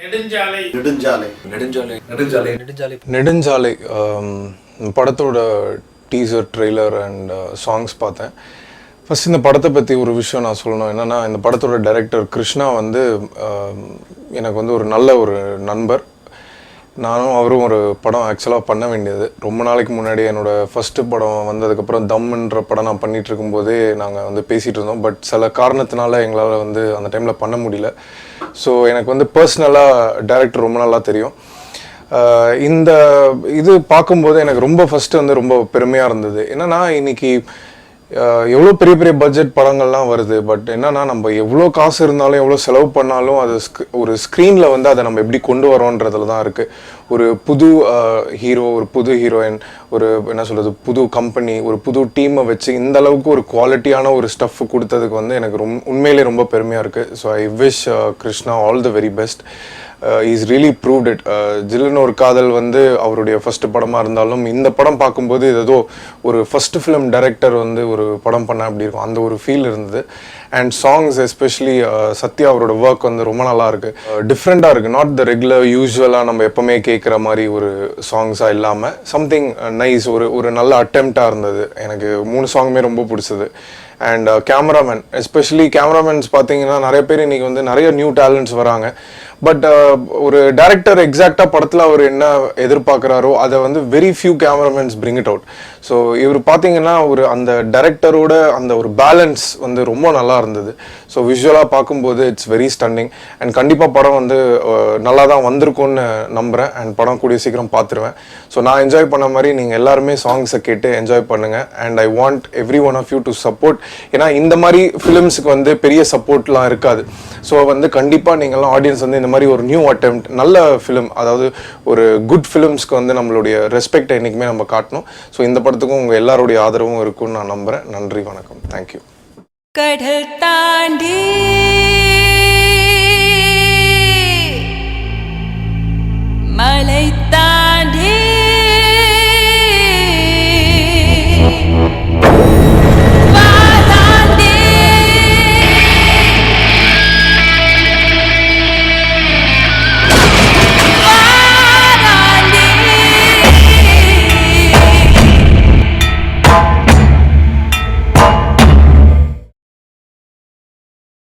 நெடுஞ்சாலை நெடுஞ்சாலை நெடுஞ்சாலை நெடுஞ்சாலை நெடுஞ்சாலை நெடுஞ்சாலை படத்தோட டீசர் ட்ரெய்லர் அண்ட் சாங்ஸ் பார்த்தேன். ஃபஸ்ட் இந்த படத்தை பற்றி ஒரு விஷயம் நான் சொல்லணும். என்னென்னா, இந்த படத்தோட டைரக்டர் கிருஷ்ணா வந்து எனக்கு வந்து ஒரு நல்ல ஒரு நண்பர். நானும் அவரும் ஒரு படம் ஆக்சுவலாக பண்ண வேண்டியது ரொம்ப நாளைக்கு முன்னாடி. என்னோடய ஃபஸ்ட்டு படம் வந்ததுக்கப்புறம் தம்ன்ற படம் நான் பண்ணிகிட்டு இருக்கும்போதே நாங்கள் வந்து பேசிகிட்டு இருந்தோம். பட் சில காரணத்தினால எங்களால் வந்து அந்த டைமில் பண்ண முடியல. ஸோ எனக்கு வந்து பர்சனலாக டைரக்டர் ரொம்ப நல்லா தெரியும். இந்த இது பார்க்கும்போது எனக்கு ரொம்ப ஃபஸ்ட்டு வந்து ரொம்ப பெருமையாக இருந்தது. என்னென்னா, இன்றைக்கி எவ்வளோ பெரிய பெரிய பட்ஜெட் படங்கள்லாம் வருது. பட் என்னென்னா, நம்ம எவ்வளோ காசு இருந்தாலும் எவ்வளோ செலவு பண்ணாலும் அது ஒரு ஸ்க்ரீனில் வந்து அதை நம்ம எப்படி கொண்டு வரோன்றதுல தான் இருக்குது. ஒரு புது ஹீரோ, ஒரு புது ஹீரோயின், ஒரு என்ன சொல்கிறது, புது கம்பெனி, ஒரு புது டீமை வச்சு இந்த அளவுக்கு ஒரு குவாலிட்டியான ஒரு ஸ்டஃப் கொடுத்ததுக்கு வந்து எனக்கு உண்மையிலே ரொம்ப பெருமையாக இருக்குது. So I wish Krishna all the very best. Is really proved it. ஜில்லுன்னு ஒரு காதல் வந்து அவருடைய ஃபஸ்ட்டு படமாக இருந்தாலும் இந்த படம் பார்க்கும்போது ஏதோ ஒரு ஃபஸ்ட்டு ஃபிலிம் டைரக்டர் வந்து ஒரு படம் பண்ண அப்படி இருக்கும், அந்த ஒரு ஃபீல் இருந்தது. அண்ட் சாங்ஸ் எஸ்பெஷலி சத்யா அவரோட ஒர்க் வந்து ரொம்ப நல்லா இருக்குது. டிஃப்ரெண்ட்டாக இருக்குது. நாட் த ரெகுலர் யூஸ்வலாக நம்ம எப்போவுமே கேட்குற மாதிரி ஒரு சாங்ஸாக இல்லாமல் சம்திங் நைஸ், ஒரு நல்ல அட்டெம்ப்டாக இருந்தது. எனக்கு 3 சாங்குமே ரொம்ப பிடிச்சது. அண்ட் கேமராமேன், எஸ்பெஷலி கேமராமேன்ஸ் பார்த்தீங்கன்னா நிறைய பேர் இன்றைக்கி வந்து நிறைய நியூ டேலண்ட்ஸ் வராங்க. பட் ஒரு டைரக்டர் எக்ஸாக்டாக படத்தில் அவர் என்ன எதிர்பார்க்குறாரோ அதை வந்து very few cameramen bring it out. So இவர் பார்த்தீங்கன்னா அந்த டைரக்டரோட அந்த ஒரு பேலன்ஸ் வந்து ரொம்ப நல்லா இருந்தது. ஸோ விஷுவலாக பார்க்கும்போது இட்ஸ் வெரி ஸ்டன்னிங். அண்ட் கண்டிப்பாக படம் வந்து நல்லா தான் வந்திருக்கும்னு நம்புகிறேன். அண்ட் படம் கூடிய சீக்கிரம் பார்த்துருவேன். ஸோ நான் என்ஜாய் பண்ண மாதிரி நீங்கள் எல்லாருமே சாங்ஸை கேட்டு என்ஜாய் பண்ணுங்கள். And I want every one of you to support. ஏன்னா இந்த மாதிரி ஃபிலிம்ஸுக்கு வந்து பெரிய சப்போர்ட்லாம் இருக்காது. ஸோ வந்து கண்டிப்பாக நீங்கள்லாம் ஆடியன்ஸ் வந்து இந்த மாதிரி ஒரு நியூ அட்டெம்ப்ட், நல்ல ஃபிலிம், அதாவது ஒரு குட் ஃபிலிம்ஸ்க்கு வந்து நம்மளுடைய ரெஸ்பெக்டை என்றைக்குமே நம்ம காட்டணும். ஸோ இந்த படத்துக்கும் உங்கள் எல்லாருடைய ஆதரவும் இருக்கும்னு நான் நம்புகிறேன். நன்றி, வணக்கம், தேங்க்யூ. கடல் தாண்டி மலை